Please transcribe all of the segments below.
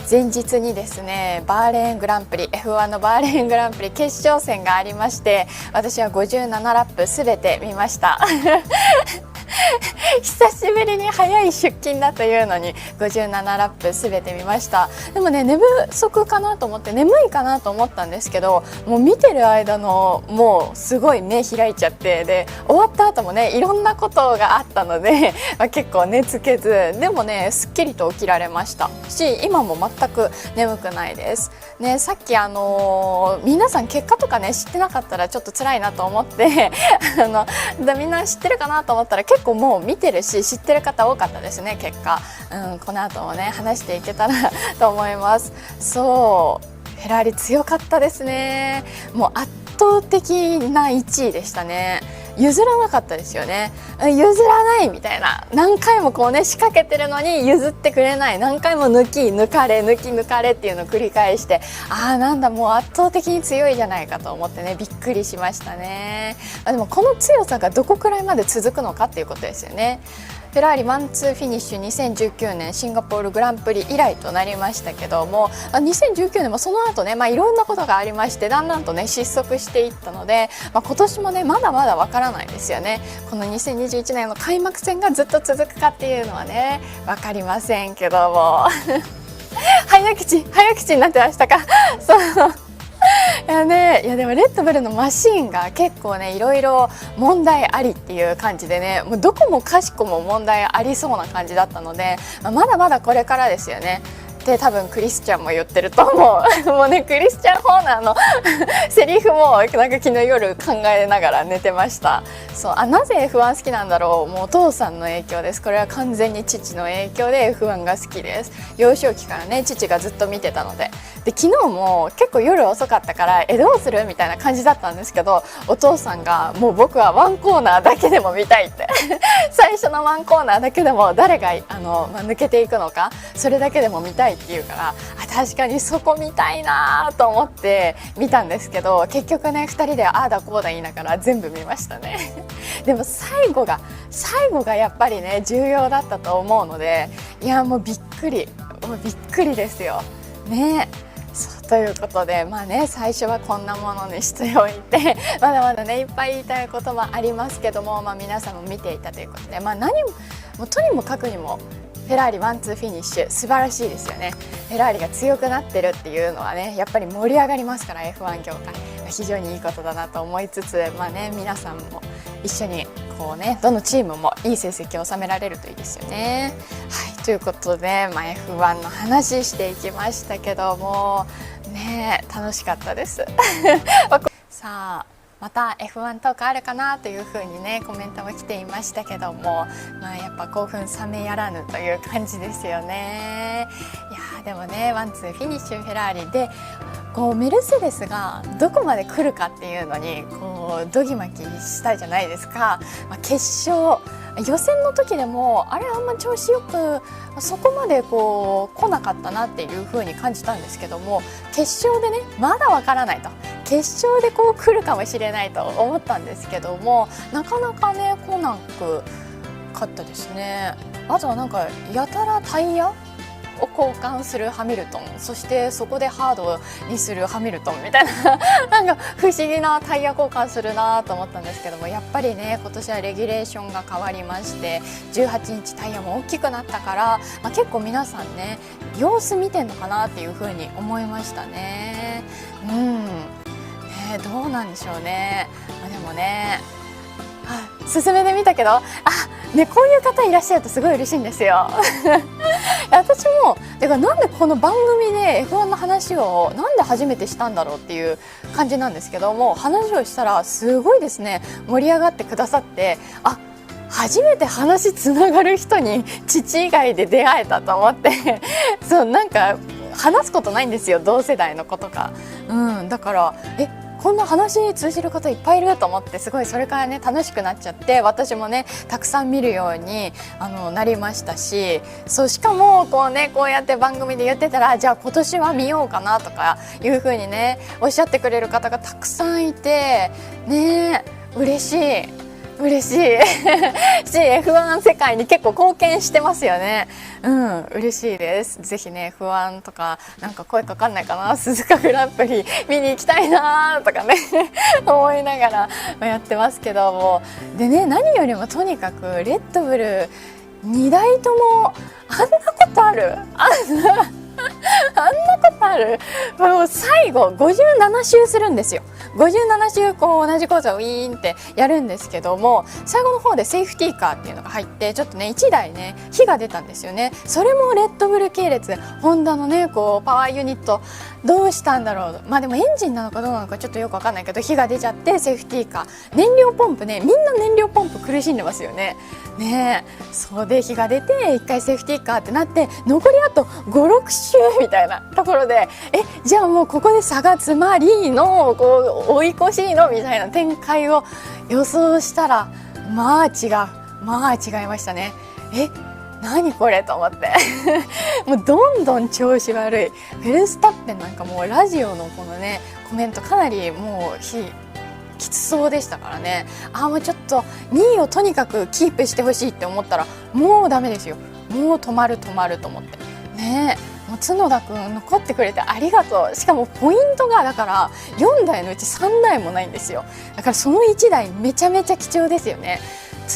前日にですね、バーレーングランプリ F1 のバーレーングランプリ決勝戦がありまして、私は57ラップすべて見ました久しぶりに早い出勤だというのに57ラップすべて見ました。でもね、寝不足かなと思って、眠いかなと思ったんですけど、もう見てる間のもうすごい目開いちゃって、で終わった後もねいろんなことがあったので結構寝つけず、でもねすっきりと起きられましたし、今も全く眠くないですね。さっき皆さん結果とかね知ってなかったらちょっと辛いなと思ってみんな知ってるかなと思ったら結構もう見てるし知ってる方多かったですね。結果、この後もね話していけたらと思います。そうフェラーリ強かったですね。もう圧倒的な1位でしたね。譲らなかったですよね。譲らないみたいな、何回もこうね仕掛けてるのに譲ってくれない、何回も抜かれっていうのを繰り返して、なんだもう圧倒的に強いじゃないかと思ってねびっくりしましたね。でもこの強さがどこくらいまで続くのかっていうことですよね。フェラーリワンツーフィニッシュ2019年シンガポールグランプリ以来となりましたけども、2019年もその後ね、いろんなことがありましてだんだんとね失速していったので、今年もねまだまだわからないですよね。この2021年の開幕戦がずっと続くかっていうのはね分かりませんけども早口になってましたかそういやでもレッドブルのマシーンが結構ねいろいろ問題ありっていう感じでね、もうどこもかしこも問題ありそうな感じだったので、まだまだこれからですよねって多分クリスチャンも言ってると思うもうねクリスチャン・ホーナーのセリフもなんか昨日夜考えながら寝てました。なぜ F1 好きなんだろう。もうお父さんの影響です。これは完全に父の影響で F1 が好きです。幼少期からね父がずっと見てたので、昨日も結構夜遅かったからどうするみたいな感じだったんですけど、お父さんがもう僕はワンコーナーだけでも見たいって最初のワンコーナーだけでも誰が抜けていくのかそれだけでも見たいって言うから、確かにそこ見たいなと思って見たんですけど、結局ね2人でああだこうだ言いながら全部見ましたねでも最後がやっぱりね重要だったと思うので、いやもうびっくりですよね。ということで最初はこんなものにしておいてまだまだねいっぱい言いたいこともありますけども、皆さんも見ていたということで、何もとにもかくにもフェラーリワンツーフィニッシュ素晴らしいですよね。フェラーリが強くなってるっていうのはねやっぱり盛り上がりますから F1 業界非常にいいことだなと思いつつ、皆さんも一緒にこうねどのチームもいい成績を収められるといいですよね。はい、ということで、F1 の話していきましたけどもね楽しかったですさあまた F1 トークあるかなというふうにねコメントも来ていましたけども、やっぱ興奮冷めやらぬという感じですよね。いやでもねワンツーフィニッシュフェラーリでメルセデスがどこまで来るかっていうのにドギマギしたじゃないですか。決勝予選の時でもあんま調子よくそこまで来なかったなっていう風に感じたんですけども、決勝でねまだわからないと、決勝で来るかもしれないと思ったんですけども、なかなかね来なかったですね。あとはなんかやたらタイヤを交換するハミルトン、そしてそこでハードにするハミルトンみたいななんか不思議なタイヤ交換するなと思ったんですけども、やっぱりね今年はレギュレーションが変わりまして18インチタイヤも大きくなったから、結構皆さんね様子見てんのかなっていう風に思いましたね。どうなんでしょうね。でもね進めてみたけどこういう方いらっしゃるとすごい嬉しいんですよ私もなんでこの番組で F1 の話をなんで初めてしたんだろうっていう感じなんですけども、話をしたらすごいですね盛り上がってくださって、初めて話つながる人に父以外で出会えたと思ってなんか話すことないんですよ同世代の子とか、だからこんな話に通じる方いっぱいいると思って、すごいそれからね楽しくなっちゃって、私もねたくさん見るようになりましたし、しかもこうやって番組で言ってたら、じゃあ今年は見ようかなとかいう風にねおっしゃってくれる方がたくさんいてね嬉しい。嬉しいし F1 世界に結構貢献してますよね。嬉しいです。ぜひね F1 とかなんか声かかんないかな、鈴鹿グランプリ見に行きたいなとかね思いながらやってますけども、でね、何よりもとにかくレッドブル2台ともあんなことあるあんなことある。もう最後57周するんですよ。57周こう同じコースをウィーンってやるんですけども、最後の方でセーフティーカーっていうのが入ってちょっとね1台ね火が出たんですよね。それもレッドブル系列、ホンダのねこうパワーユニットどうしたんだろう。まあでもエンジンなのかどうなのかちょっとよくわかんないけど、火が出ちゃってセーフティーカー、燃料ポンプね、みんな燃料ポンプ苦しんでますよね。ねえ、そうで火が出て1回セーフティーカーってなって残りあと5、6周みたいなところで、じゃあもうここで差が詰まりのこう追い越しのみたいな展開を予想したら、まあ違いましたね。何これと思ってもうどんどん調子悪い。フェルスタッペンなんかもうラジオのこのねコメントかなりもうきつそうでしたからね。もうちょっと2位をとにかくキープしてほしいって思ったらもうダメですよ。もう止まると思ってね。もう角田くん残ってくれてありがとう。しかもポイントがだから4台のうち3台もないんですよ。だからその1台めちゃめちゃ貴重ですよね。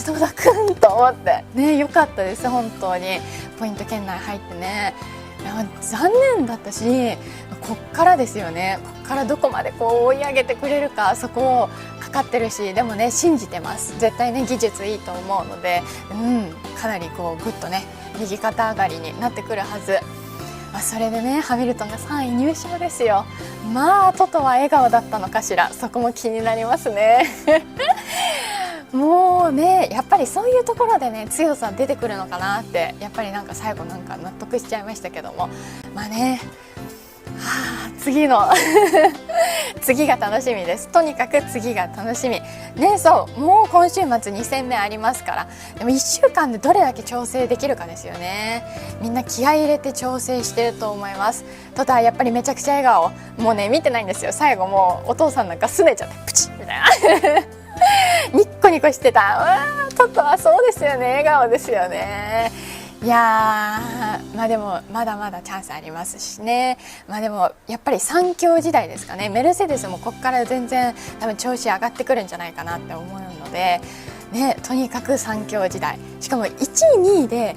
角田くんと思ってね、良かったです本当に。ポイント圏内入ってね。いや残念だったし、こっからですよね。こっからどこまでこう追い上げてくれるか、そこをかかってるし、でもね信じてます。絶対ね技術いいと思うので、かなりこうグッとね右肩上がりになってくるはず。それでねハミルトンが3位入賞ですよ。まあトトは笑顔だったのかしら、そこも気になりますねもうねやっぱりそういうところでね強さ出てくるのかなって、やっぱりなんか最後なんか納得しちゃいましたけども、まあね、次の次が楽しみです。とにかく次が楽しみね。そうもう今週末2戦目ありますから、でも1週間でどれだけ調整できるかですよね。みんな気合い入れて調整してると思います。トタやっぱりめちゃくちゃ笑顔、もうね見てないんですよ。最後もうお父さんなんかすねちゃってプチッみたいなニッコニコしてた。トトはそうですよね、笑顔ですよね。いやまあでもまだまだチャンスありますしね。まあでもやっぱり3強時代ですかね。メルセデスもここから全然多分調子上がってくるんじゃないかなって思うのでね、とにかく3強時代、しかも1位2位で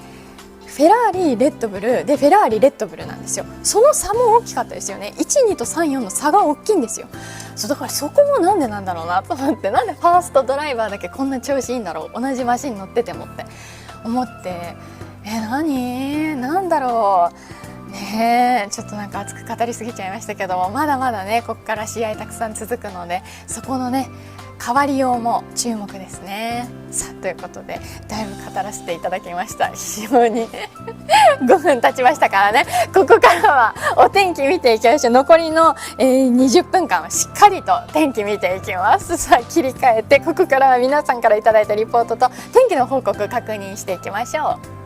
フェラーリレッドブルでフェラーリレッドブルなんですよ。その差も大きかったですよね。1、2と3、4の差が大きいんですよ。だからそこもなんでなんだろうなと思って、なんでファーストドライバーだけこんな調子いいんだろう、同じマシン乗っててもって思って、なんだろうね。ちょっとなんか熱く語りすぎちゃいましたけども、まだまだねここから試合たくさん続くので、そこのね変わりようも注目ですね。さあということでだいぶ語らせていただきました。非常に5分経ちましたからね。ここからはお天気見ていきましょう。残りの、20分間はしっかりと天気見ていきます。さあ切り替えてここからは皆さんからいただいたリポートと天気の報告確認していきましょう。